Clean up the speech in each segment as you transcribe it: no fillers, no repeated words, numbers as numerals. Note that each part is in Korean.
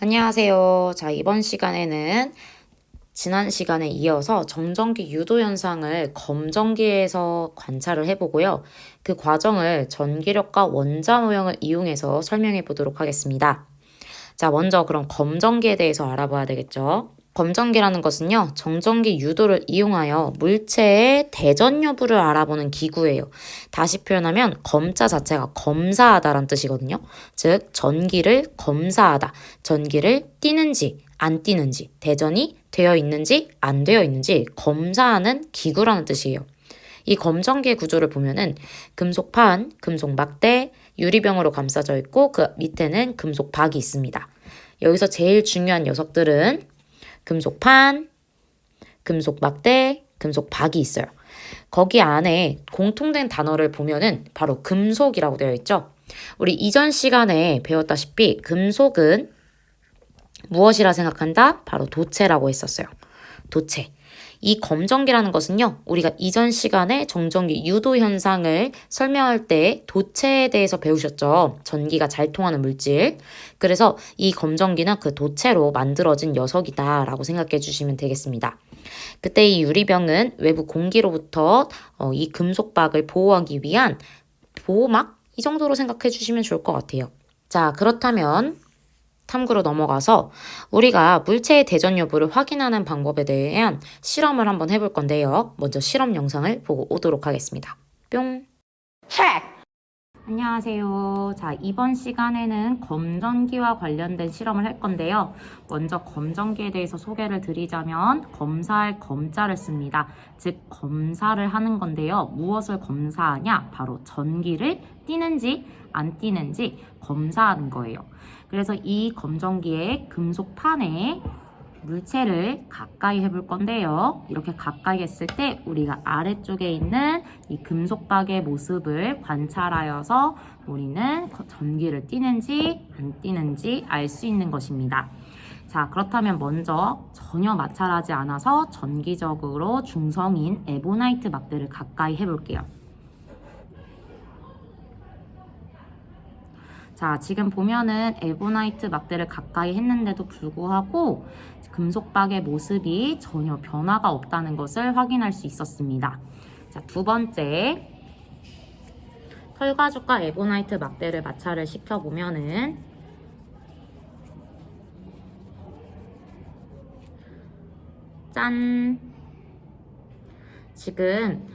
안녕하세요. 자, 이번 시간에는 지난 시간에 이어서 정전기 유도 현상을 검전기에서 관찰을 해보고요. 그 과정을 전기력과 원자 모형을 이용해서 설명해 보도록 하겠습니다. 자, 먼저 그럼 검전기에 대해서 알아봐야 되겠죠. 검전기라는 것은요, 정전기 유도를 이용하여 물체의 대전 여부를 알아보는 기구예요. 다시 표현하면 검자 자체가 검사하다란 뜻이거든요. 즉, 전기를 검사하다. 전기를 띠는지 안 띠는지, 대전이 되어 있는지 안 되어 있는지 검사하는 기구라는 뜻이에요. 이 검전기의 구조를 보면은 금속판, 금속막대, 유리병으로 감싸져 있고 그 밑에는 금속박이 있습니다. 여기서 제일 중요한 녀석들은 금속판, 금속막대, 금속박이 있어요. 거기 안에 공통된 단어를 보면은 바로 금속이라고 되어 있죠. 우리 이전 시간에 배웠다시피 금속은 무엇이라 생각한다? 바로 도체라고 했었어요. 도체. 이 검전기라는 것은요, 우리가 이전 시간에 정전기 유도 현상을 설명할 때 도체에 대해서 배우셨죠. 전기가 잘 통하는 물질. 그래서 이 검전기는 그 도체로 만들어진 녀석이다라고 생각해 주시면 되겠습니다. 그때 이 유리병은 외부 공기로부터 이 금속박을 보호하기 위한 보호막? 이 정도로 생각해 주시면 좋을 것 같아요. 자, 그렇다면 탐구로 넘어가서 우리가 물체의 대전 여부를 확인하는 방법에 대한 실험을 한번 해볼 건데요. 먼저 실험 영상을 보고 오도록 하겠습니다. 뿅! 안녕하세요. 자, 이번 시간에는 검전기와 관련된 실험을 할 건데요. 먼저 검전기에 대해서 소개를 드리자면 검사할 검자를 씁니다. 즉, 검사를 하는 건데요. 무엇을 검사하냐? 바로 전기를 띠는지 안 띠는지 검사하는 거예요. 그래서 이 검전기의 금속판에 물체를 가까이 해볼 건데요. 이렇게 가까이 했을 때 우리가 아래쪽에 있는 이 금속박의 모습을 관찰하여서 우리는 전기를 띠는지 안 띠는지 알 수 있는 것입니다. 자, 그렇다면 먼저 전혀 마찰하지 않아서 전기적으로 중성인 에보나이트 막대를 가까이 해볼게요. 자, 지금 보면은 에보나이트 막대를 가까이 했는데도 불구하고 금속박의 모습이 전혀 변화가 없다는 것을 확인할 수 있었습니다. 자, 두 번째, 털가죽과 에보나이트 막대를 마찰을 시켜보면은 짠! 지금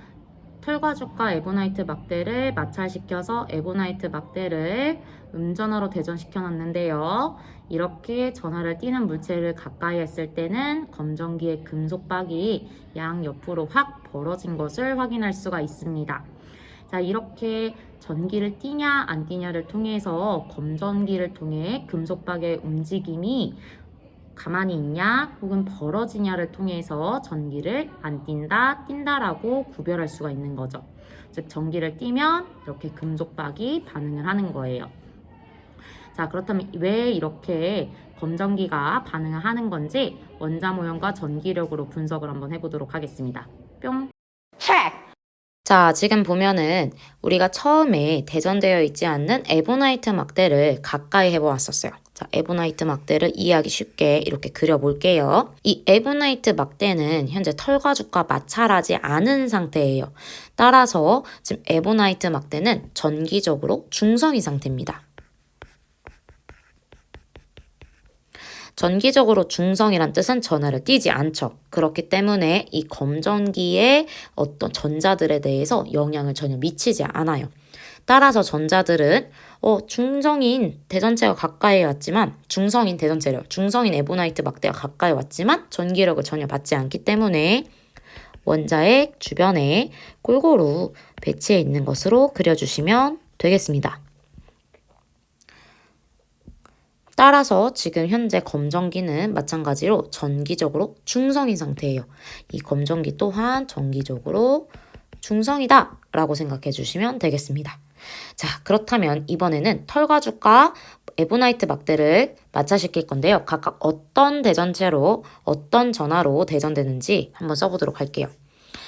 털가죽과 에보나이트 막대를 마찰시켜서 에보나이트 막대를 음전화로 대전시켜 놨는데요. 이렇게 전하를 띠는 물체를 가까이 했을 때는 검전기의 금속박이 양옆으로 확 벌어진 것을 확인할 수가 있습니다. 자, 이렇게 전기를 띠냐 안 띠냐를 통해서 검전기를 통해 금속박의 움직임이 가만히 있냐 혹은 벌어지냐를 통해서 전기를 안 띈다, 띈다라고 구별할 수가 있는 거죠. 즉, 전기를 띠면 이렇게 금속박이 반응을 하는 거예요. 자, 그렇다면 왜 이렇게 검전기가 반응을 하는 건지 원자 모형과 전기력으로 분석을 한번 해보도록 하겠습니다. 뿅! 자, 지금 보면은 우리가 처음에 대전되어 있지 않는 에보나이트 막대를 가까이 해보았었어요. 자, 에보나이트 막대를 이해하기 쉽게 이렇게 그려볼게요. 이 에보나이트 막대는 현재 털가죽과 마찰하지 않은 상태예요. 따라서 지금 에보나이트 막대는 전기적으로 중성인 상태입니다. 전기적으로 중성이란 뜻은 전하를 띠지 않죠. 그렇기 때문에 이 검전기의 어떤 전자들에 대해서 영향을 전혀 미치지 않아요. 따라서 전자들은 중성인 대전체가 가까이 왔지만 중성인 에보나이트 막대가 가까이 왔지만 전기력을 전혀 받지 않기 때문에 원자핵 주변에 골고루 배치해 있는 것으로 그려주시면 되겠습니다. 따라서 지금 현재 검전기는 마찬가지로 전기적으로 중성인 상태예요. 이 검전기 또한 전기적으로 중성이다 라고 생각해 주시면 되겠습니다. 자, 그렇다면 이번에는 털가죽과 에보나이트 막대를 마찰시킬 건데요. 각각 어떤 대전체로 어떤 전하로 대전되는지 한번 써보도록 할게요.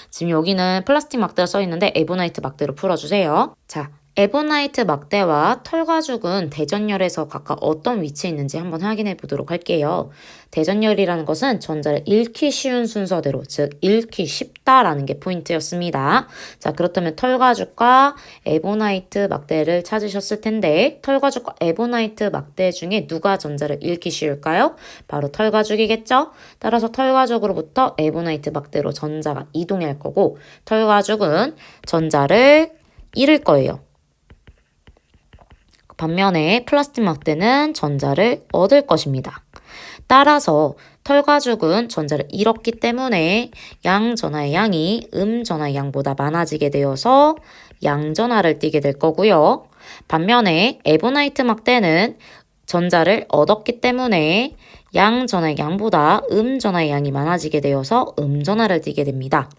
지금 여기는 플라스틱 막대가 써있는데 에보나이트 막대로 풀어주세요. 자, 에보나이트 막대와 털가죽은 대전열에서 각각 어떤 위치에 있는지 한번 확인해 보도록 할게요. 대전열이라는 것은 전자를 읽기 쉬운 순서대로, 즉 읽기 쉽다라는 게 포인트였습니다. 자, 그렇다면 털가죽과 에보나이트 막대를 찾으셨을 텐데 털가죽과 에보나이트 막대 중에 누가 전자를 읽기 쉬울까요? 바로 털가죽이겠죠? 따라서 털가죽으로부터 에보나이트 막대로 전자가 이동할 거고 털가죽은 전자를 잃을 거예요. 반면에 플라스틱 막대는 전자를 얻을 것입니다. 따라서 털가죽은 전자를 잃었기 때문에 양전하의 양이 음전하의 양보다 많아지게 되어서 양전하를 띠게 될 거고요. 반면에 에보나이트 막대는 전자를 얻었기 때문에 양전하의 양보다 음전하의 양이 많아지게 되어서 음전하를 띠게 됩니다.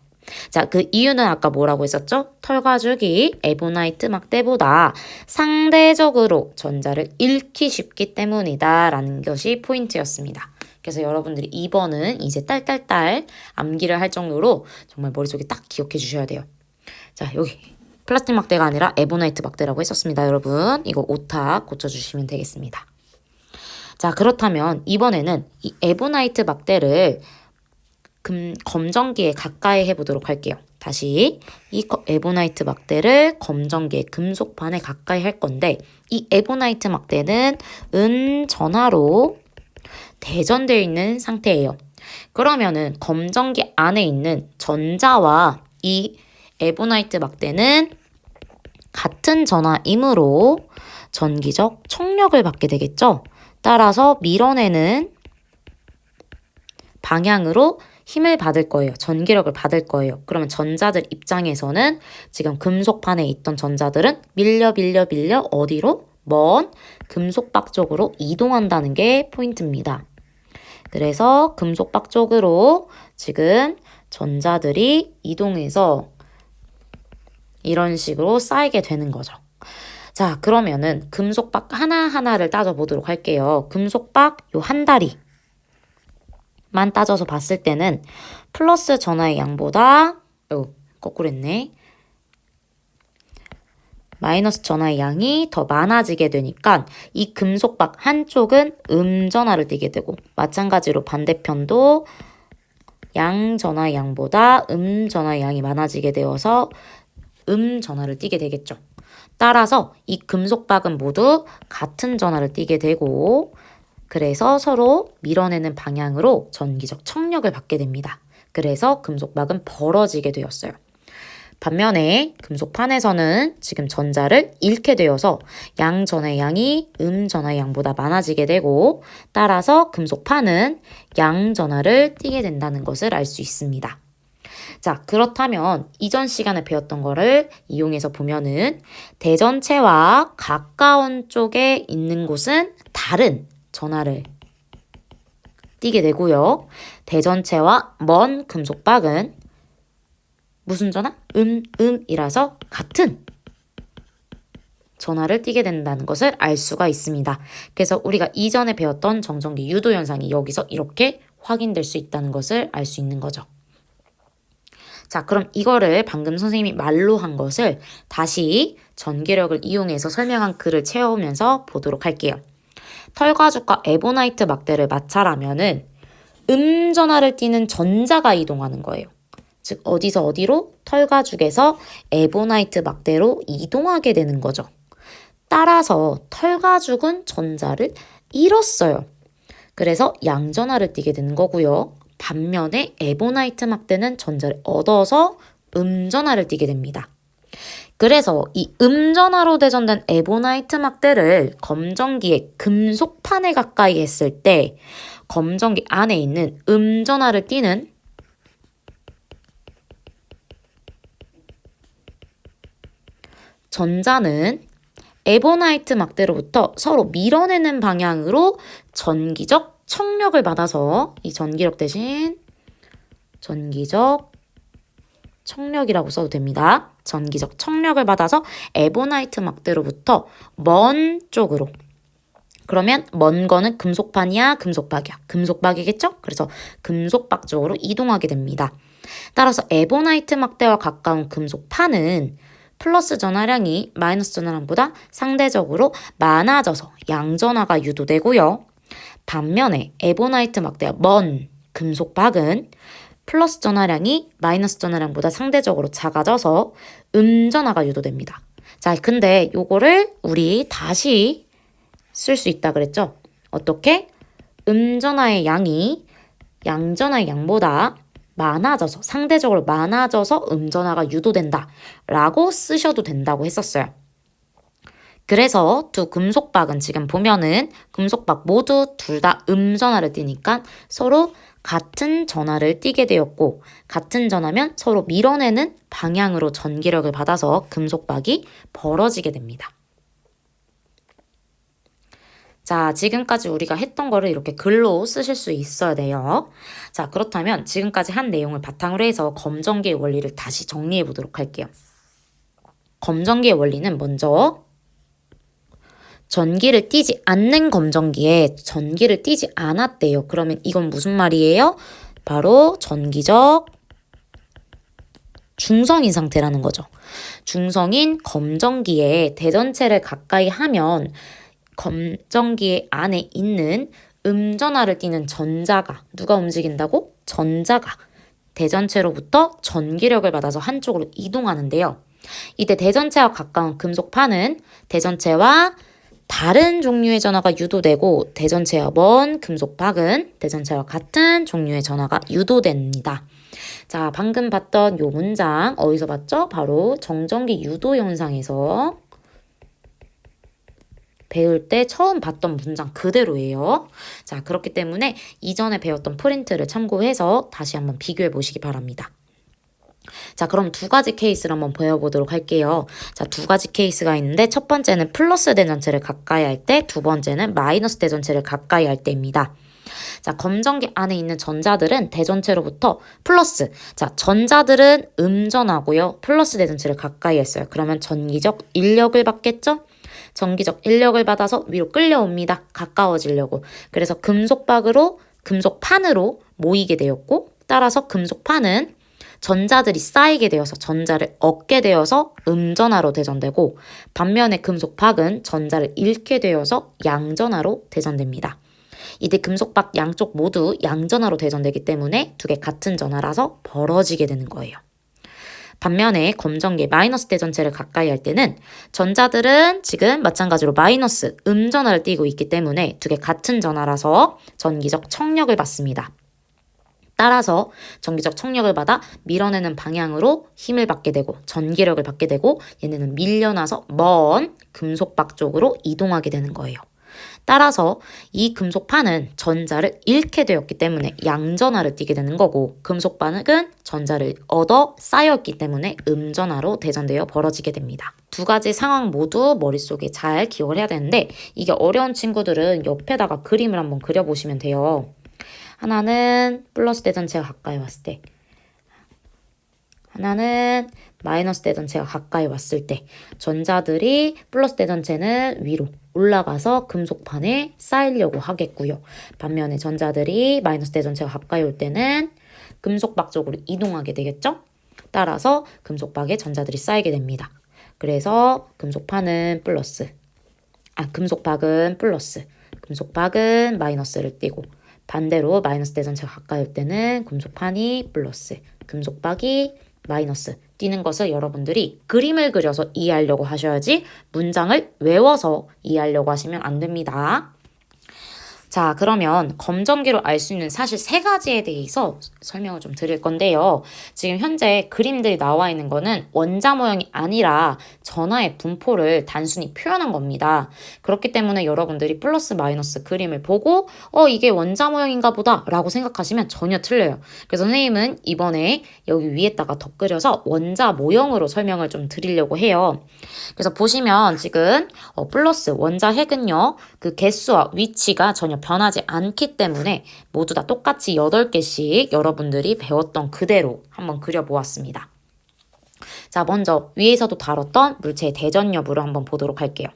자, 그 이유는 아까 뭐라고 했었죠? 털가죽이 에보나이트 막대보다 상대적으로 전자를 잃기 쉽기 때문이다 라는 것이 포인트였습니다. 그래서 여러분들이 2번은 이제 딸딸딸 암기를 할 정도로 정말 머릿속에 딱 기억해 주셔야 돼요. 자, 여기 플라스틱 막대가 아니라 에보나이트 막대라고 했었습니다. 여러분 이거 오타 고쳐주시면 되겠습니다. 자, 그렇다면 이번에는 이 에보나이트 막대를 검정기에 가까이 해보도록 할게요. 다시 이 에보나이트 막대를 검정기의 금속판에 가까이 할 건데 이 에보나이트 막대는 은전하로 대전되어 있는 상태예요. 그러면은 검정기 안에 있는 전자와 이 에보나이트 막대는 같은 전하이므로 전기적 총력을 받게 되겠죠. 따라서 밀어내는 방향으로 힘을 받을 거예요. 전기력을 받을 거예요. 그러면 전자들 입장에서는 지금 금속판에 있던 전자들은 밀려 어디로? 먼 금속박 쪽으로 이동한다는 게 포인트입니다. 그래서 금속박 쪽으로 지금 전자들이 이동해서 이런 식으로 쌓이게 되는 거죠. 자, 그러면은 금속박 하나하나를 따져보도록 할게요. 금속박 요 한 다리 만 따져서 봤을 때는 플러스 전하의 양보다 거꾸로 했네. 마이너스 전하의 양이 더 많아지게 되니까 이 금속박 한쪽은 음전하를 띠게 되고 마찬가지로 반대편도 양전하의 양보다 음전하의 양이 많아지게 되어서 음전하를 띠게 되겠죠. 따라서 이 금속박은 모두 같은 전하를 띠게 되고 그래서 서로 밀어내는 방향으로 전기적 청력을 받게 됩니다. 그래서 금속박은 벌어지게 되었어요. 반면에 금속판에서는 지금 전자를 잃게 되어서 양전의 양이 음전의 양보다 많아지게 되고 따라서 금속판은 양전하를 띠게 된다는 것을 알 수 있습니다. 자, 그렇다면 이전 시간에 배웠던 거를 이용해서 보면은 대전체와 가까운 쪽에 있는 곳은 다른 전하를 띠게 되고요. 대전체와 먼 금속박은 무슨 전하? 이라서 같은 전하를 띠게 된다는 것을 알 수가 있습니다. 그래서 우리가 이전에 배웠던 정전기 유도 현상이 여기서 이렇게 확인될 수 있다는 것을 알 수 있는 거죠. 자, 그럼 이거를 방금 선생님이 말로 한 것을 다시 전기력을 이용해서 설명한 글을 채우면서 보도록 할게요. 털가죽과 에보나이트 막대를 마찰하면은 음전하를 띠는 전자가 이동하는 거예요. 즉 어디서 어디로? 털가죽에서 에보나이트 막대로 이동하게 되는 거죠. 따라서 털가죽은 전자를 잃었어요. 그래서 양전하를 띠게 되는 거고요. 반면에 에보나이트 막대는 전자를 얻어서 음전하를 띠게 됩니다. 그래서 이 음전하로 대전된 에보나이트 막대를 검정기의 금속판에 가까이 했을 때 검정기 안에 있는 음전하를 띠는 전자는 에보나이트 막대로부터 서로 밀어내는 방향으로 전기적 청력을 받아서 이 전기력 대신 전기적 청력이라고 써도 됩니다. 전기적 청력을 받아서 에보나이트 막대로부터 먼 쪽으로. 그러면 먼 거는 금속판이야, 금속박이야? 금속박이겠죠? 그래서 금속박 쪽으로 이동하게 됩니다. 따라서 에보나이트 막대와 가까운 금속판은 플러스 전하량이 마이너스 전하량보다 상대적으로 많아져서 양전하가 유도되고요. 반면에 에보나이트 막대와 먼 금속박은 플러스 전하량이 마이너스 전하량보다 상대적으로 작아져서 음전하가 유도됩니다. 자, 근데 요거를 우리 다시 쓸 수 있다 그랬죠? 어떻게? 음전하의 양이 양전하의 양보다 많아져서, 상대적으로 많아져서 음전하가 유도된다 라고 쓰셔도 된다고 했었어요. 그래서 두 금속박은 지금 보면은 금속박 모두 둘 다 음전하를 띠니까 서로 같은 전하를 띠게 되었고, 같은 전하면 서로 밀어내는 방향으로 전기력을 받아서 금속박이 벌어지게 됩니다. 자, 지금까지 우리가 했던 거를 이렇게 글로 쓰실 수 있어야 돼요. 자, 그렇다면 지금까지 한 내용을 바탕으로 해서 검전기의 원리를 다시 정리해 보도록 할게요. 검전기의 원리는 먼저 전기를 띠지 않는 검전기에 전기를 띠지 않았대요. 그러면 이건 무슨 말이에요? 바로 전기적 중성인 상태라는 거죠. 중성인 검전기에 대전체를 가까이 하면 검전기 안에 있는 음전하를 띠는 전자가, 누가 움직인다고? 전자가 대전체로부터 전기력을 받아서 한쪽으로 이동하는데요. 이때 대전체와 가까운 금속판은 대전체와 다른 종류의 전하가 유도되고, 대전체와 먼 금속박은 대전체와 같은 종류의 전하가 유도됩니다. 자, 방금 봤던 요 문장 어디서 봤죠? 바로 정전기 유도 현상에서 배울 때 처음 봤던 문장 그대로예요. 자, 그렇기 때문에 이전에 배웠던 프린트를 참고해서 다시 한번 비교해 보시기 바랍니다. 자, 그럼 두 가지 케이스를 한번 배워보도록 할게요. 자, 두 가지 케이스가 있는데 첫 번째는 플러스 대전체를 가까이 할 때, 두 번째는 마이너스 대전체를 가까이 할 때입니다. 자, 검전기 안에 있는 전자들은 대전체로부터 플러스, 자, 전자들은 음전하고요. 플러스 대전체를 가까이 했어요. 그러면 전기적 인력을 받겠죠? 전기적 인력을 받아서 위로 끌려옵니다. 가까워지려고. 그래서 금속판으로 모이게 되었고, 따라서 금속판은 전자들이 쌓이게 되어서 전자를 얻게 되어서 음전하로 대전되고, 반면에 금속박은 전자를 잃게 되어서 양전하로 대전됩니다. 이때 금속박 양쪽 모두 양전하로 대전되기 때문에 두 개 같은 전하라서 벌어지게 되는 거예요. 반면에 검전기 마이너스 대전체를 가까이 할 때는 전자들은 지금 마찬가지로 마이너스 음전하를 띠고 있기 때문에 두 개 같은 전하라서 전기적 청력을 받습니다. 따라서 전기적 청력을 받아 밀어내는 방향으로 힘을 받게 되고 전기력을 받게 되고, 얘네는 밀려나서 먼 금속박 쪽으로 이동하게 되는 거예요. 따라서 이 금속판은 전자를 잃게 되었기 때문에 양전하를 띠게 되는 거고, 금속판은 전자를 얻어 쌓였기 때문에 음전하로 대전되어 벌어지게 됩니다. 두 가지 상황 모두 머릿속에 잘 기억을 해야 되는데, 이게 어려운 친구들은 옆에다가 그림을 한번 그려보시면 돼요. 하나는 플러스 대전체가 가까이 왔을 때, 하나는 마이너스 대전체가 가까이 왔을 때 전자들이 플러스 대전체는 위로 올라가서 금속판에 쌓이려고 하겠고요. 반면에 전자들이 마이너스 대전체가 가까이 올 때는 금속박 쪽으로 이동하게 되겠죠? 따라서 금속박에 전자들이 쌓이게 됩니다. 그래서 금속박은 플러스, 금속박은 마이너스를 띠고, 반대로 마이너스 대전체가 가까이 올 때는 금속판이 플러스, 금속박이 마이너스 띄는 것을 여러분들이 그림을 그려서 이해하려고 하셔야지 문장을 외워서 이해하려고 하시면 안 됩니다. 자, 그러면 검전기로 알 수 있는 사실 세 가지에 대해서 설명을 좀 드릴 건데요. 지금 현재 그림들이 나와 있는 거는 원자 모형이 아니라 전하의 분포를 단순히 표현한 겁니다. 그렇기 때문에 여러분들이 플러스 마이너스 그림을 보고 이게 원자 모형인가 보다 라고 생각하시면 전혀 틀려요. 그래서 선생님은 이번에 여기 위에다가 덧그려서 원자 모형으로 설명을 좀 드리려고 해요. 그래서 보시면 지금 플러스 원자 핵은요, 그 개수와 위치가 전혀 변하지 않기 때문에 모두 다 똑같이 8개씩 여러분들이 배웠던 그대로 한번 그려보았습니다. 자, 먼저 위에서도 다뤘던 물체의 대전 여부를 한번 보도록 할게요.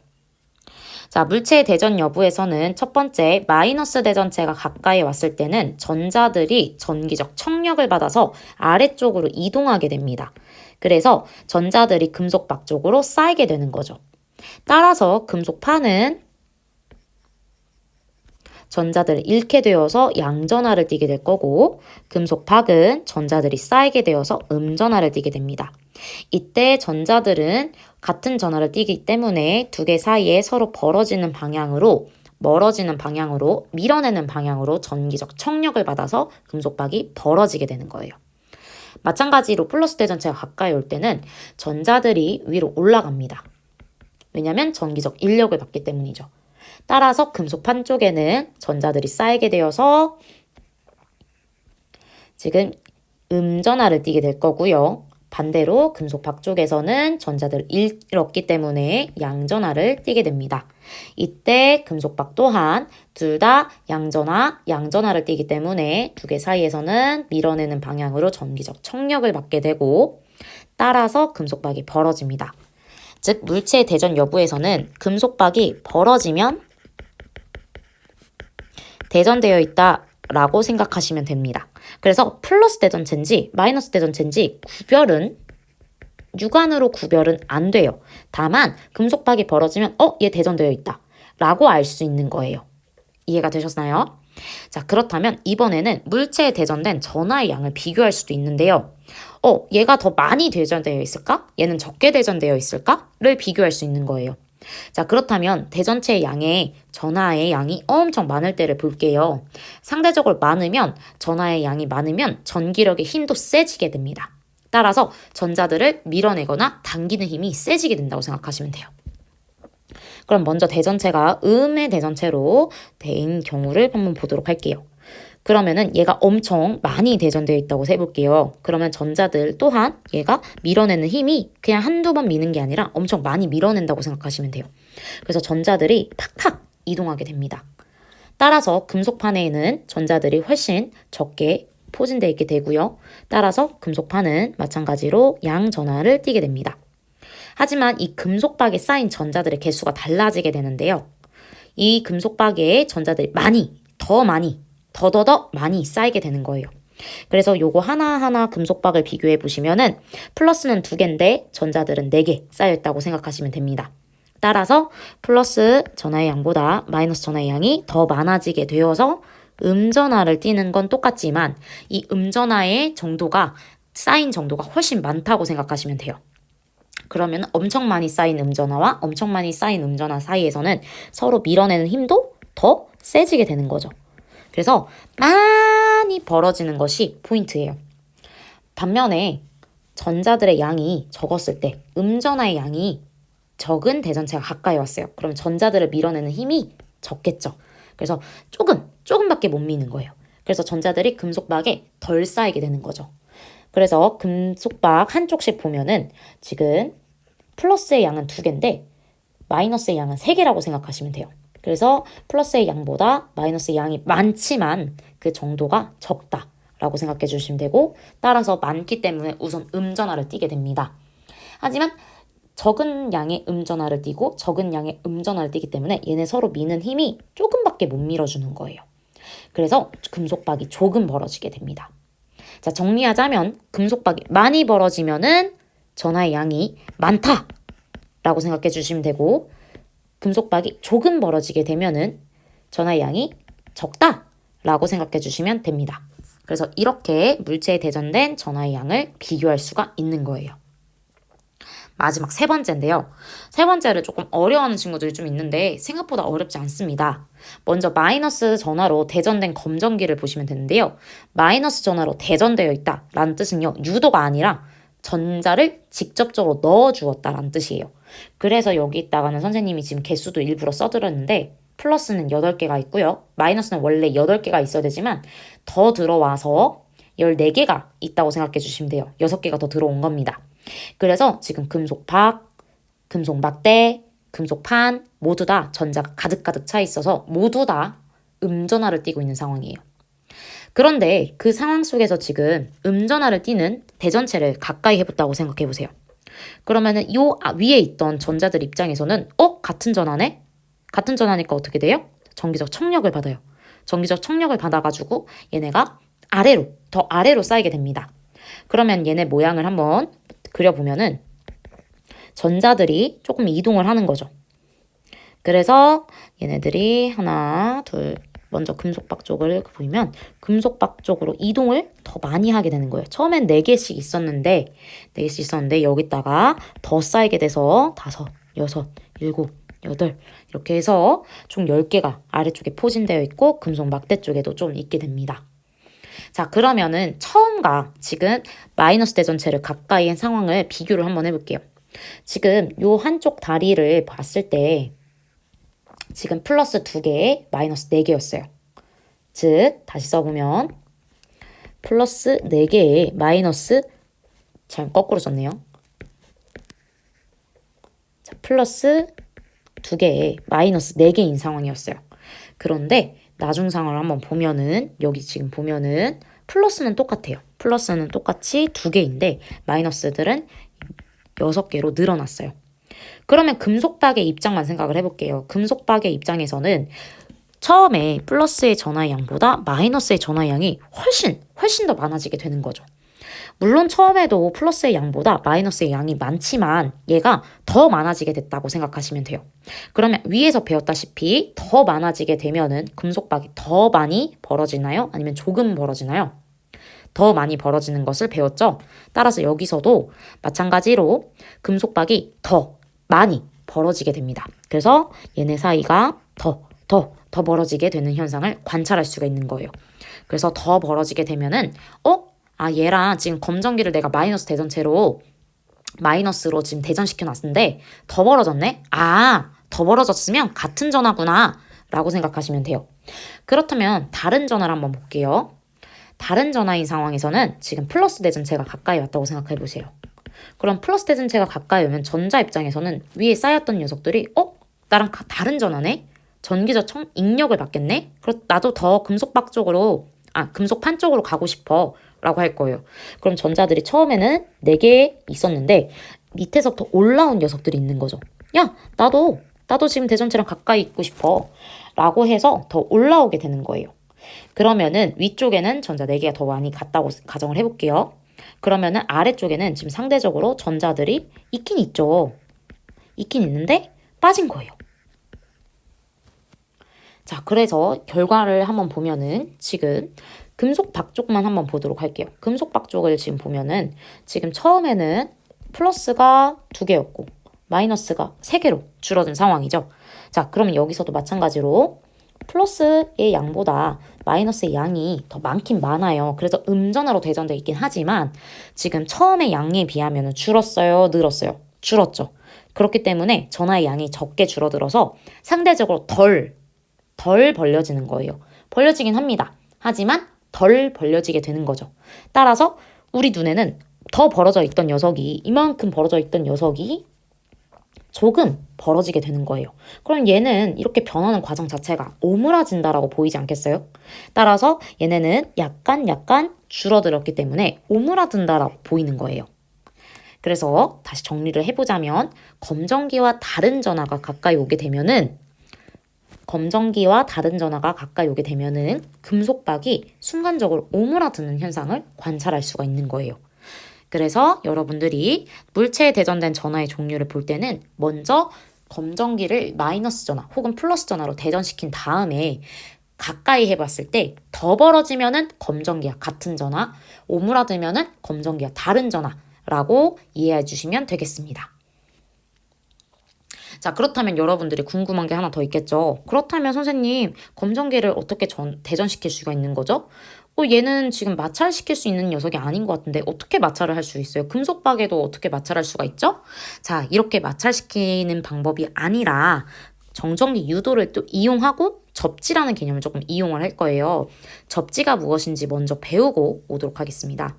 자, 물체의 대전 여부에서는 첫 번째 마이너스 대전체가 가까이 왔을 때는 전자들이 전기적 청력을 받아서 아래쪽으로 이동하게 됩니다. 그래서 전자들이 금속박 쪽으로 쌓이게 되는 거죠. 따라서 금속판은 전자들을 잃게 되어서 양전하를 띠게 될 거고, 금속박은 전자들이 쌓이게 되어서 음전하를 띠게 됩니다. 이때 전자들은 같은 전하를 띠기 때문에 두 개 사이에 서로 멀어지는 방향으로 밀어내는 방향으로 전기적 청력을 받아서 금속박이 벌어지게 되는 거예요. 마찬가지로 플러스 대전체가 가까이 올 때는 전자들이 위로 올라갑니다. 왜냐하면 전기적 인력을 받기 때문이죠. 따라서 금속판 쪽에는 전자들이 쌓이게 되어서 지금 음전하를 띠게 될 거고요. 반대로 금속박 쪽에서는 전자들을 잃었기 때문에 양전하를 띠게 됩니다. 이때 금속박 또한 둘 다 양전하를 띠기 때문에 두 개 사이에서는 밀어내는 방향으로 전기적 청력을 받게 되고, 따라서 금속박이 벌어집니다. 즉 물체의 대전 여부에서는 금속박이 벌어지면 대전되어 있다라고 생각하시면 됩니다. 그래서 플러스 대전체인지 마이너스 대전체인지 육안으로 구별은 안 돼요. 다만 금속박이 벌어지면 얘 대전되어 있다 라고 알 수 있는 거예요. 이해가 되셨나요? 자, 그렇다면 이번에는 물체에 대전된 전하의 양을 비교할 수도 있는데요. 얘가 더 많이 대전되어 있을까? 얘는 적게 대전되어 있을까?를 비교할 수 있는 거예요. 자, 그렇다면 대전체의 양에 전하의 양이 엄청 많을 때를 볼게요. 상대적으로 전하의 양이 많으면 전기력의 힘도 세지게 됩니다. 따라서 전자들을 밀어내거나 당기는 힘이 세지게 된다고 생각하시면 돼요. 그럼 먼저 대전체가 음의 대전체로 된 경우를 한번 보도록 할게요. 그러면은 얘가 엄청 많이 대전되어 있다고 해볼게요. 그러면 전자들 또한 얘가 밀어내는 힘이 그냥 한두 번 미는 게 아니라 엄청 많이 밀어낸다고 생각하시면 돼요. 그래서 전자들이 팍팍 이동하게 됩니다. 따라서 금속판에는 전자들이 훨씬 적게 포진되어 있게 되고요. 따라서 금속판은 마찬가지로 양전하를 띠게 됩니다. 하지만 이 금속박에 쌓인 전자들의 개수가 달라지게 되는데요. 이 금속박에 전자들이 더 많이 쌓이게 되는 거예요. 그래서 요거 하나하나 금속박을 비교해 보시면은 플러스는 2개인데 전자들은 4개 쌓여있다고 생각하시면 됩니다. 따라서 플러스 전하의 양보다 마이너스 전하의 양이 더 많아지게 되어서 음전하를 띠는 건 똑같지만 이 음전하의 쌓인 정도가 훨씬 많다고 생각하시면 돼요. 그러면 엄청 많이 쌓인 음전하와 엄청 많이 쌓인 음전하 사이에서는 서로 밀어내는 힘도 더 세지게 되는 거죠. 그래서 많이 벌어지는 것이 포인트예요. 반면에 전자들의 양이 적었을 때 음전하의 양이 적은 대전체가 가까이 왔어요. 그럼 전자들을 밀어내는 힘이 적겠죠. 그래서 조금밖에 못 미는 거예요. 그래서 전자들이 금속박에 덜 쌓이게 되는 거죠. 그래서 금속박 한쪽씩 보면은 지금 플러스의 양은 2개인데 마이너스의 양은 3개라고 생각하시면 돼요. 그래서 플러스의 양보다 마이너스의 양이 많지만 그 정도가 적다라고 생각해 주시면 되고, 따라서 많기 때문에 우선 음전하를 띠게 됩니다. 하지만 적은 양의 음전하를 띠고 적은 양의 음전하를 띠기 때문에 얘네 서로 미는 힘이 조금밖에 못 밀어주는 거예요. 그래서 금속박이 조금 벌어지게 됩니다. 자, 정리하자면 금속박이 많이 벌어지면은 전하의 양이 많다라고 생각해 주시면 되고, 금속박이 조금 벌어지게 되면은 전하의 양이 적다라고 생각해 주시면 됩니다. 그래서 이렇게 물체에 대전된 전하의 양을 비교할 수가 있는 거예요. 마지막 3번째인데요. 3번째를 조금 어려워하는 친구들이 좀 있는데 생각보다 어렵지 않습니다. 먼저 마이너스 전하로 대전된 검전기를 보시면 되는데요. 마이너스 전하로 대전되어 있다라는 뜻은요, 유도가 아니라 전자를 직접적으로 넣어주었다라는 뜻이에요. 그래서 여기다가는 선생님이 지금 개수도 일부러 써드렸는데 플러스는 8개가 있고요. 마이너스는 원래 8개가 있어야 되지만 더 들어와서 14개가 있다고 생각해 주시면 돼요. 6개가 더 들어온 겁니다. 그래서 지금 금속박, 금속막대, 금속판 모두 다 전자가 가득가득 차 있어서 모두 다 음전하를 띠고 있는 상황이에요. 그런데 그 상황 속에서 지금 음전하를 띠는 대전체를 가까이 해봤다고 생각해 보세요. 그러면은 요 위에 있던 전자들 입장에서는 같은 전하네? 같은 전하니까 어떻게 돼요? 전기적 청력을 받아요. 전기적 청력을 받아가지고 얘네가 더 아래로 쌓이게 됩니다. 그러면 얘네 모양을 한번 그려보면은 전자들이 조금 이동을 하는 거죠. 그래서 얘네들이 하나, 둘, 먼저 금속박 쪽을 보이면 금속박 쪽으로 이동을 더 많이 하게 되는 거예요. 처음엔 4개씩 있었는데 여기다가 더 쌓이게 돼서 5, 6, 7, 8 이렇게 해서 총 10개가 아래쪽에 포진되어 있고 금속 막대 쪽에도 좀 있게 됩니다. 자, 그러면은 처음과 지금 마이너스 대전체를 가까이 한 상황을 비교를 한번 해볼게요. 지금 요 한쪽 다리를 봤을 때 지금 플러스 2개, 마이너스 4개였어요. 즉, 다시 써보면 플러스 4개에 마이너스, 잘 거꾸로 썼네요. 자, 플러스 2개에 마이너스 4개인 상황이었어요. 그런데 나중 상황을 한번 보면은 여기 지금 보면은 플러스는 똑같아요. 플러스는 똑같이 2개인데 마이너스들은 6개로 늘어났어요. 그러면 금속박의 입장만 생각을 해볼게요. 금속박의 입장에서는 처음에 플러스의 전하의 양보다 마이너스의 전하의 양이 훨씬 더 많아지게 되는 거죠. 물론 처음에도 플러스의 양보다 마이너스의 양이 많지만 얘가 더 많아지게 됐다고 생각하시면 돼요. 그러면 위에서 배웠다시피 더 많아지게 되면은 금속박이 더 많이 벌어지나요? 아니면 조금 벌어지나요? 더 많이 벌어지는 것을 배웠죠. 따라서 여기서도 마찬가지로 금속박이 더 많이 벌어지게 됩니다. 그래서 얘네 사이가 더 벌어지게 되는 현상을 관찰할 수가 있는 거예요. 그래서 더 벌어지게 되면은 얘랑 지금 검정기를 내가 마이너스 대전체로 마이너스로 지금 대전시켜 놨는데 더 벌어졌네? 더 벌어졌으면 같은 전하구나 라고 생각하시면 돼요. 그렇다면 다른 전하를 한번 볼게요. 다른 전하인 상황에서는 지금 플러스 대전체가 가까이 왔다고 생각해 보세요. 그럼 플러스 대전체가 가까이 오면 전자 입장에서는 위에 쌓였던 녀석들이 나랑 다른 전하네? 전기적 인력을 받겠네? 그럼 나도 더 금속판 쪽으로 가고 싶어 라고 할 거예요. 그럼 전자들이 처음에는 4개 있었는데 밑에서부터 올라온 녀석들이 있는 거죠. 야, 나도 지금 대전체랑 가까이 있고 싶어 라고 해서 더 올라오게 되는 거예요. 그러면은 위쪽에는 전자 4개가 더 많이 갔다고 가정을 해볼게요. 그러면은 아래쪽에는 지금 상대적으로 전자들이 있긴 있죠. 있긴 있는데 빠진 거예요. 자, 그래서 결과를 한번 보면은 지금 금속박 쪽만 한번 보도록 할게요. 금속박 쪽을 지금 보면은 지금 처음에는 플러스가 2개였고 마이너스가 3개로 줄어든 상황이죠. 자, 그러면 여기서도 마찬가지로 플러스의 양보다 마이너스의 양이 더 많긴 많아요. 그래서 음전하로 대전되어 있긴 하지만 지금 처음의 양에 비하면 줄었어요? 늘었어요? 줄었죠. 그렇기 때문에 전하의 양이 적게 줄어들어서 상대적으로 덜 벌려지는 거예요. 벌려지긴 합니다. 하지만 덜 벌려지게 되는 거죠. 따라서 우리 눈에는 더 벌어져 있던 녀석이 이만큼 벌어져 있던 녀석이 조금 벌어지게 되는 거예요. 그럼 얘는 이렇게 변하는 과정 자체가 오므라진다라고 보이지 않겠어요? 따라서 얘네는 약간 줄어들었기 때문에 오므라든다라고 보이는 거예요. 그래서 다시 정리를 해보자면 검정기와 다른 전하가 가까이 오게 되면은 금속박이 순간적으로 오므라드는 현상을 관찰할 수가 있는 거예요. 그래서 여러분들이 물체에 대전된 전하의 종류를 볼 때는 먼저 검정기를 마이너스 전하 혹은 플러스 전하로 대전시킨 다음에 가까이 해봤을 때 더 벌어지면은 검정기와 같은 전하, 오므라들면은 검정기와 다른 전하라고 이해해 주시면 되겠습니다. 자, 그렇다면 여러분들이 궁금한 게 하나 더 있겠죠. 그렇다면 선생님, 검정기를 어떻게 대전시킬 수가 있는 거죠? 얘는 지금 마찰시킬 수 있는 녀석이 아닌 것 같은데 어떻게 마찰을 할 수 있어요? 금속박에도 어떻게 마찰할 수가 있죠? 자, 이렇게 마찰시키는 방법이 아니라 정전기 유도를 또 이용하고 접지라는 개념을 조금 이용을 할 거예요. 접지가 무엇인지 먼저 배우고 오도록 하겠습니다.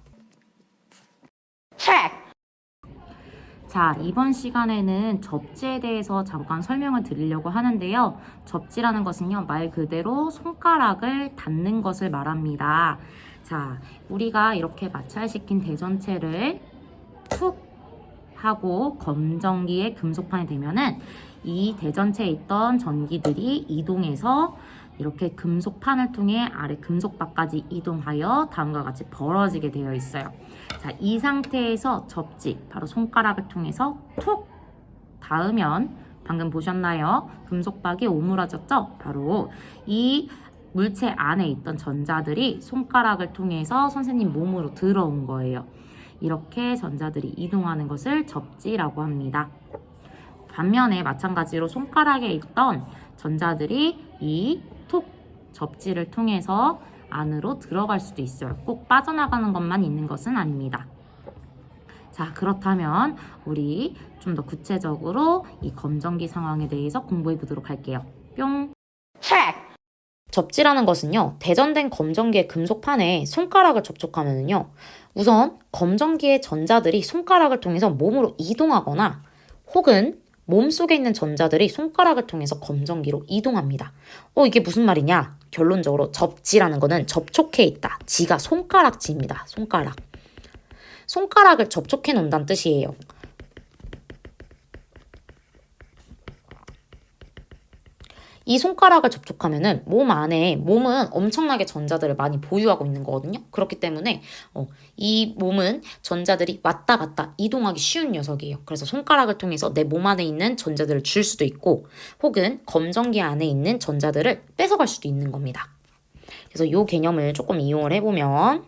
자, 이번 시간에는 접지에 대해서 잠깐 설명을 드리려고 하는데요. 접지라는 것은요, 말 그대로 손가락을 닿는 것을 말합니다. 자, 우리가 이렇게 마찰시킨 대전체를 툭 하고 검정기의 금속판에 대면은 이 대전체에 있던 전기들이 이동해서 이렇게 금속판을 통해 아래 금속바까지 이동하여 다음과 같이 벌어지게 되어 있어요. 자, 이 상태에서 접지, 바로 손가락을 통해서 툭 닿으면 방금 보셨나요? 금속박이 오므라졌죠? 바로 이 물체 안에 있던 전자들이 손가락을 통해서 선생님 몸으로 들어온 거예요. 이렇게 전자들이 이동하는 것을 접지라고 합니다. 반면에 마찬가지로 손가락에 있던 전자들이 이 톡 접지를 통해서 안으로 들어갈 수도 있어요. 꼭 빠져나가는 것만 있는 것은 아닙니다. 자, 그렇다면 우리 좀 더 구체적으로 이 검정기 상황에 대해서 공부해 보도록 할게요. 뿅! 접지라는 것은요, 대전된 검정기의 금속판에 손가락을 접촉하면요, 우선 검정기의 전자들이 손가락을 통해서 몸으로 이동하거나 혹은 몸속에 있는 전자들이 손가락을 통해서 검정기로 이동합니다. 이게 무슨 말이냐? 결론적으로 접지라는 거는 접촉해 있다. 지가 손가락지입니다. 손가락. 손가락을 접촉해 놓는다는 뜻이에요. 이 손가락을 접촉하면은 몸은 엄청나게 전자들을 많이 보유하고 있는 거거든요. 그렇기 때문에 이 몸은 전자들이 왔다 갔다 이동하기 쉬운 녀석이에요. 그래서 손가락을 통해서 내 몸 안에 있는 전자들을 줄 수도 있고 혹은 검정기 안에 있는 전자들을 뺏어갈 수도 있는 겁니다. 그래서 이 개념을 조금 이용을 해보면,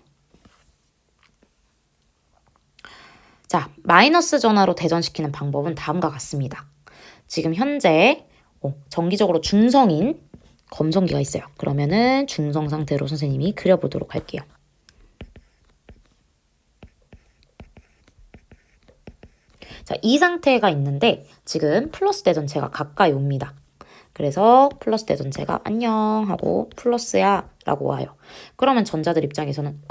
자, 마이너스 전하로 대전시키는 방법은 다음과 같습니다. 지금 현재 정기적으로 중성인 검정기가 있어요. 그러면은 중성 상태로 선생님이 그려보도록 할게요. 자, 이 상태가 있는데 지금 플러스 대전체가 가까이 옵니다. 그래서 플러스 대전체가 안녕 하고 플러스야 라고 와요. 그러면 전자들 입장에서는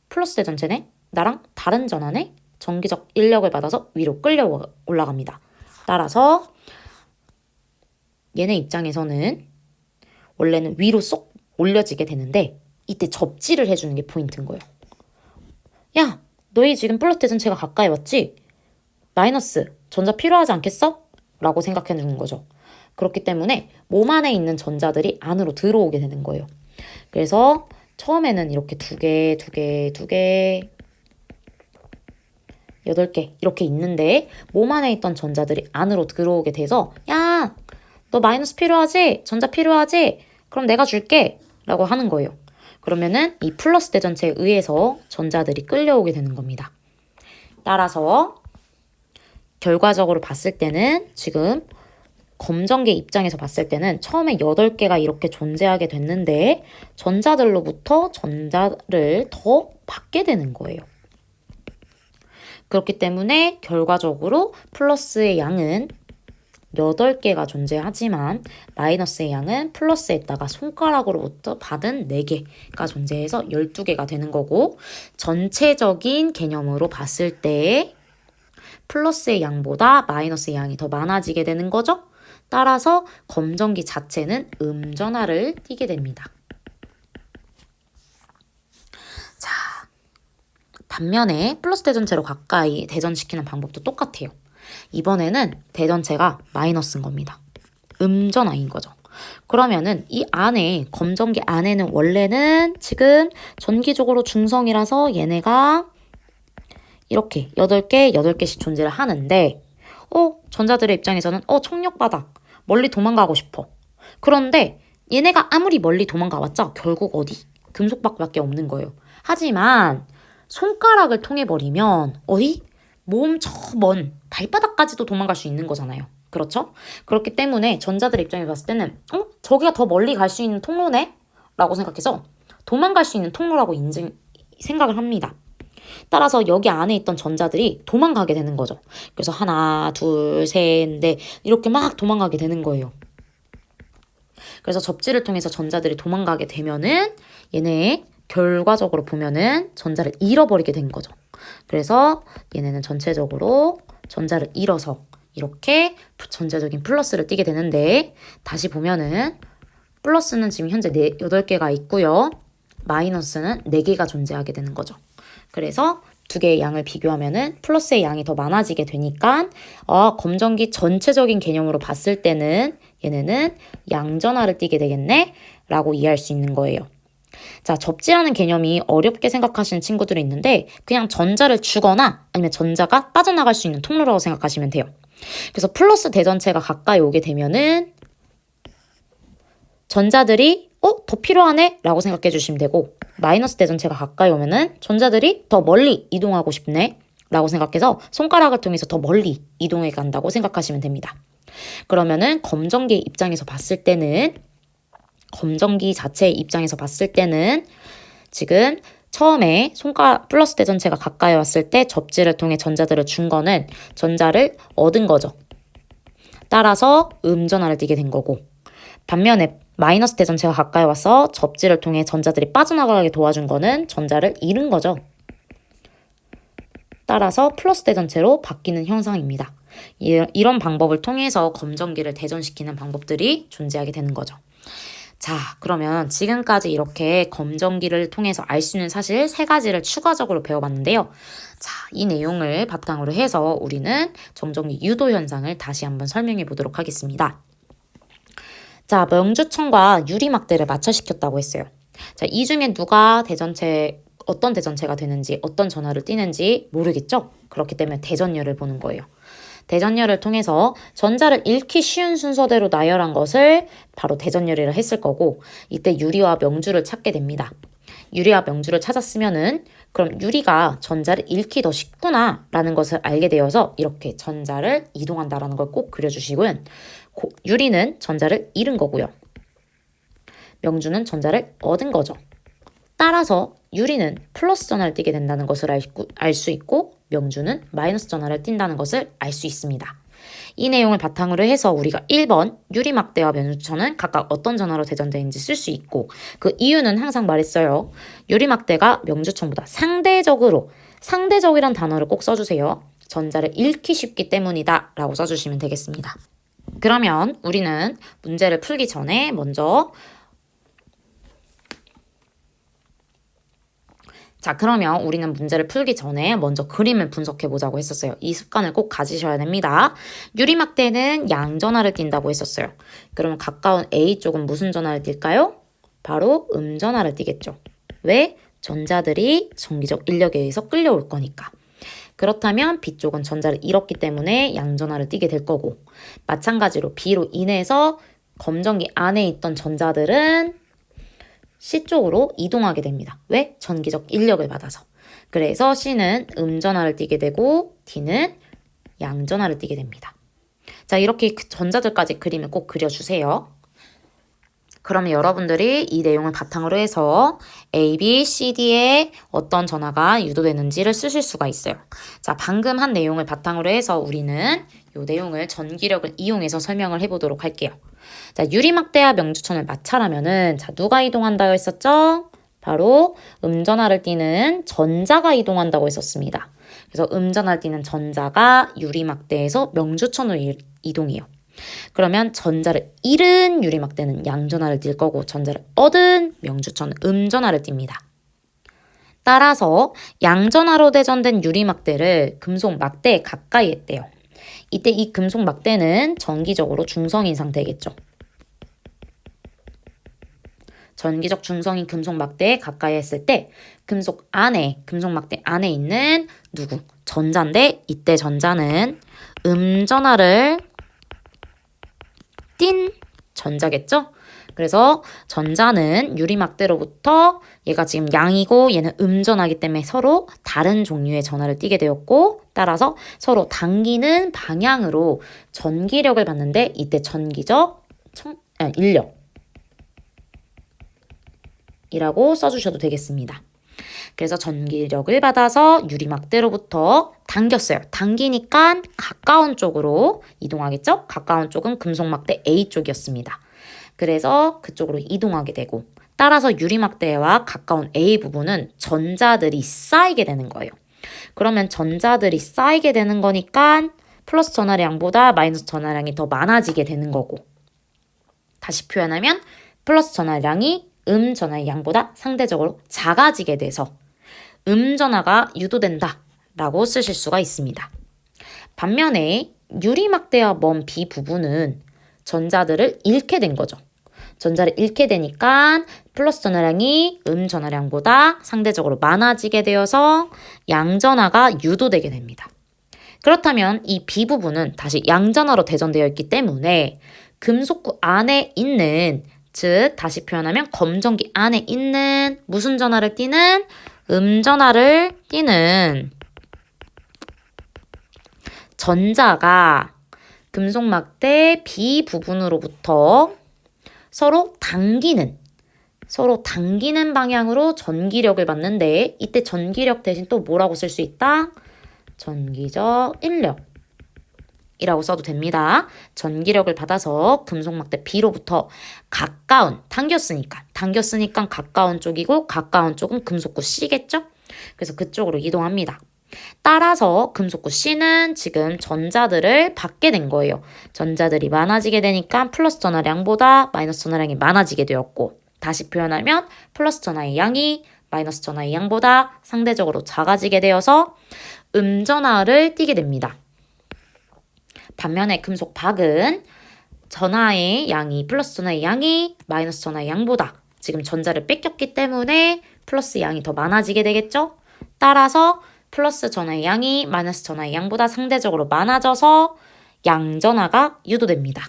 플러스 대전체네? 나랑 다른 전하네? 전기적 인력을 받아서 위로 끌려 올라갑니다. 따라서 얘네 입장에서는 원래는 위로 쏙 올려지게 되는데 이때 접지를 해주는 게 포인트인 거예요. 야, 너희 지금 플러스 대전체가 가까이 왔지? 마이너스, 전자 필요하지 않겠어? 라고 생각해 주는 거죠. 그렇기 때문에 몸 안에 있는 전자들이 안으로 들어오게 되는 거예요. 그래서 처음에는 이렇게 2개, 8개 이렇게 있는데 몸 안에 있던 전자들이 안으로 들어오게 돼서 야, 너 마이너스 필요하지? 전자 필요하지? 그럼 내가 줄게 라고 하는 거예요. 그러면은 이 플러스 대전체에 의해서 전자들이 끌려오게 되는 겁니다. 따라서 결과적으로 봤을 때는 지금 검정기 입장에서 봤을 때는 처음에 8개가 이렇게 존재하게 됐는데 전자들로부터 전자를 더 받게 되는 거예요. 그렇기 때문에 결과적으로 플러스의 양은 8개가 존재하지만 마이너스의 양은 플러스에다가 손가락으로부터 받은 4개가 존재해서 12개가 되는 거고, 전체적인 개념으로 봤을 때 플러스의 양보다 마이너스의 양이 더 많아지게 되는 거죠. 따라서 검정기 자체는 음전하를 띠게 됩니다. 자, 반면에 플러스 대전체로 가까이 대전시키는 방법도 똑같아요. 이번에는 대전체가 마이너스인 겁니다. 음전하인 거죠. 그러면은 이 안에 검정기 안에는 원래는 지금 전기적으로 중성이라서 얘네가 이렇게 8개씩 존재를 하는데 전자들의 입장에서는 총력바닥 멀리 도망가고 싶어. 그런데 얘네가 아무리 멀리 도망가봤자 결국 어디? 금속박밖에 없는 거예요. 하지만 손가락을 통해 버리면 어디? 몸 저 먼 발바닥까지도 도망갈 수 있는 거잖아요. 그렇죠? 그렇기 때문에 전자들 입장에 봤을 때는 저기가 더 멀리 갈 수 있는 통로네? 라고 생각해서 도망갈 수 있는 통로라고 생각을 합니다. 따라서 여기 안에 있던 전자들이 도망가게 되는 거죠. 그래서 하나, 둘, 셋, 넷 이렇게 막 도망가게 되는 거예요. 그래서 접지를 통해서 전자들이 도망가게 되면은 얘네 결과적으로 보면은 전자를 잃어버리게 된 거죠. 그래서 얘네는 전체적으로 전자를 잃어서 이렇게 전체적인 플러스를 띠게 되는데, 다시 보면은 플러스는 지금 현재 8개가 있고요. 마이너스는 4개가 존재하게 되는 거죠. 그래서 두 개의 양을 비교하면은 플러스의 양이 더 많아지게 되니까 검정기 전체적인 개념으로 봤을 때는 얘네는 양전하를 띠게 되겠네 라고 이해할 수 있는 거예요. 자, 접지라는 개념이 어렵게 생각하시는 친구들이 있는데 그냥 전자를 주거나 아니면 전자가 빠져나갈 수 있는 통로라고 생각하시면 돼요. 그래서 플러스 대전체가 가까이 오게 되면은 전자들이 더 필요하네 라고 생각해 주시면 되고, 마이너스 대전체가 가까이 오면은 전자들이 더 멀리 이동하고 싶네 라고 생각해서 손가락을 통해서 더 멀리 이동해 간다고 생각하시면 됩니다. 그러면은 검정기의 입장에서 봤을 때는, 검정기 자체의 입장에서 봤을 때는 지금 처음에 플러스 대전체가 가까이 왔을 때 접지를 통해 전자들을 준 거는 전자를 얻은 거죠. 따라서 음전하를 띠게 된 거고, 반면에 마이너스 대전체가 가까이 와서 접지를 통해 전자들이 빠져나가게 도와준 거는 전자를 잃은 거죠. 따라서 플러스 대전체로 바뀌는 형상입니다. 이런 방법을 통해서 검정기를 대전시키는 방법들이 존재하게 되는 거죠. 자, 그러면 지금까지 이렇게 검정기를 통해서 알 수 있는 사실 3가지를 추가적으로 배워봤는데요. 자, 이 내용을 바탕으로 해서 우리는 정전기 유도 현상을 다시 한번 설명해 보도록 하겠습니다. 자, 명주천과 유리막대를 마찰시켰다고 했어요. 자, 이 중에 누가 어떤 대전체가 되는지, 어떤 전하를 띠는지 모르겠죠? 그렇기 때문에 대전열을 보는 거예요. 대전열을 통해서 전자를 잃기 쉬운 순서대로 나열한 것을 바로 대전열이라 했을 거고, 이때 유리와 명주를 찾게 됩니다. 유리와 명주를 찾았으면은 그럼 유리가 전자를 잃기 더 쉽구나 라는 것을 알게 되어서 이렇게 전자를 이동한다라는 걸 꼭 그려주시고요. 유리는 전자를 잃은 거고요. 명주는 전자를 얻은 거죠. 따라서 유리는 플러스 전하를 띠게 된다는 것을 알 수 있고, 명주는 마이너스 전하를 띈다는 것을 알 수 있습니다. 이 내용을 바탕으로 해서 우리가 1번 유리막대와 명주천은 각각 어떤 전하로 대전되는지 쓸 수 있고, 그 이유는 항상 말했어요. 유리막대가 명주천보다 상대적이란 단어를 꼭 써주세요. 전자를 잃기 쉽기 때문이다 라고 써주시면 되겠습니다. 그러면 우리는 문제를 풀기 전에 그러면 우리는 문제를 풀기 전에 먼저 그림을 분석해 보자고 했었어요. 이 습관을 꼭 가지셔야 됩니다. 유리막대는 양전하를 띈다고 했었어요. 그러면 가까운 A 쪽은 무슨 전하를 띌까요? 바로 음전하를 띠겠죠. 왜? 전자들이 전기적 인력에 의해서 끌려올 거니까. 그렇다면 B쪽은 전자를 잃었기 때문에 양전하를 띠게 될 거고, 마찬가지로 B로 인해서 검정기 안에 있던 전자들은 C쪽으로 이동하게 됩니다. 왜? 전기적 인력을 받아서. 그래서 C는 음전하를 띠게 되고 D는 양전하를 띠게 됩니다. 자, 이렇게 전자들까지 그림을 꼭 그려주세요. 그러면 여러분들이 이 내용을 바탕으로 해서 A, B, C, D에 어떤 전하가 유도되는지를 쓰실 수가 있어요. 자, 방금 한 내용을 바탕으로 해서 우리는 이 내용을 전기력을 이용해서 설명을 해보도록 할게요. 자, 유리막대와 명주천을 마찰하면은 누가 이동한다고 했었죠? 바로 음전하를 띠는 전자가 이동한다고 했었습니다. 그래서 음전하를 띠는 전자가 유리막대에서 명주천으로 이동해요. 그러면 전자를 잃은 유리막대는 양전하를 띌 거고, 전자를 얻은 명주천은 음전하를 띱니다. 따라서 양전하로 대전된 유리막대를 금속 막대에 가까이 했대요. 이때 이 금속 막대는 전기적으로 중성인 상태겠죠. 전기적 중성인 금속 막대에 가까이 했을 때 금속 막대 안에 있는 전자인데, 이때 전자는 음전하를 띤 전자겠죠? 그래서 전자는 유리막대로부터 얘가 지금 양이고 얘는 음전하기 때문에 서로 다른 종류의 전하를 띠게 되었고, 따라서 서로 당기는 방향으로 전기력을 받는데 이때 전기적 인력이라고 써주셔도 되겠습니다. 그래서 전기력을 받아서 유리막대로부터 당겼어요. 당기니까 가까운 쪽으로 이동하겠죠? 가까운 쪽은 금속막대 A 쪽이었습니다. 그래서 그쪽으로 이동하게 되고, 따라서 유리막대와 가까운 A 부분은 전자들이 쌓이게 되는 거예요. 그러면 전자들이 쌓이게 되는 거니까 플러스 전하량보다 마이너스 전하량이 더 많아지게 되는 거고, 다시 표현하면 플러스 전하량이 전하의 양보다 상대적으로 작아지게 돼서 음전화가 유도된다 라고 쓰실 수가 있습니다. 반면에 유리막대와 먼 B 부분은 전자들을 잃게 된 거죠. 전자를 잃게 되니까 플러스 전하량이 전하량보다 상대적으로 많아지게 되어서 양전하가 유도되게 됩니다. 그렇다면 이 B 부분은 다시 양전하로 대전되어 있기 때문에 금속구 안에 있는, 즉 다시 표현하면 검전기 안에 있는 무슨 전하를 띠는? 음전하를 띠는 전자가 금속막대 B 부분으로부터 서로 당기는 방향으로 전기력을 받는데, 이때 전기력 대신 또 뭐라고 쓸 수 있다? 전기적 인력이라고 써도 됩니다. 전기력을 받아서 금속막대 B로부터 가까운, 당겼으니까 가까운 쪽이고, 가까운 쪽은 금속구 C겠죠? 그래서 그쪽으로 이동합니다. 따라서 금속구 C는 지금 전자들을 받게 된 거예요. 전자들이 많아지게 되니까 플러스 전하량보다 마이너스 전하량이 많아지게 되었고, 다시 표현하면 플러스 전하의 양이 마이너스 전하의 양보다 상대적으로 작아지게 되어서 음전하를 띠게 됩니다. 반면에 금속 박은 전하의 양이, 플러스 전하의 양이 마이너스 전하의 양보다 지금 전자를 뺏겼기 때문에 플러스 양이 더 많아지게 되겠죠? 따라서 플러스 전하의 양이 마이너스 전하의 양보다 상대적으로 많아져서 양전하가 유도됩니다.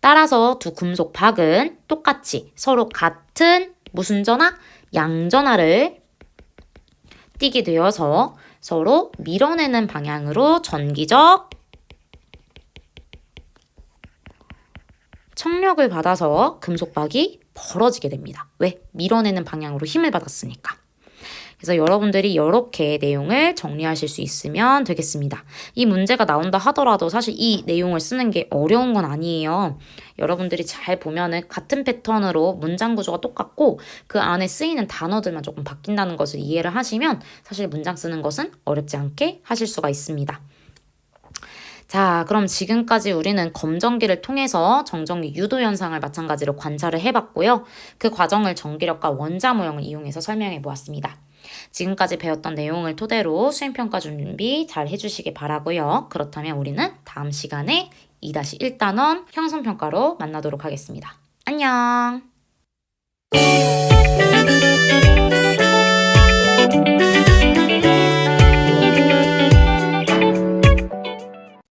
따라서 두 금속 박은 똑같이 서로 같은 무슨 전하? 양전하를 띠게 되어서 서로 밀어내는 방향으로 전기적 청력을 받아서 금속박이 벌어지게 됩니다. 왜? 밀어내는 방향으로 힘을 받았으니까. 그래서 여러분들이 이렇게 내용을 정리하실 수 있으면 되겠습니다. 이 문제가 나온다 하더라도 사실 이 내용을 쓰는 게 어려운 건 아니에요. 여러분들이 잘 보면은 같은 패턴으로 문장 구조가 똑같고 그 안에 쓰이는 단어들만 조금 바뀐다는 것을 이해를 하시면 사실 문장 쓰는 것은 어렵지 않게 하실 수가 있습니다. 자, 그럼 지금까지 우리는 검전기를 통해서 정전기 유도 현상을 마찬가지로 관찰을 해봤고요. 그 과정을 전기력과 원자 모형을 이용해서 설명해 보았습니다. 지금까지 배웠던 내용을 토대로 수행평가 준비 잘 해주시기 바라고요. 그렇다면 우리는 다음 시간에 2-1단원 형성평가로 만나도록 하겠습니다. 안녕!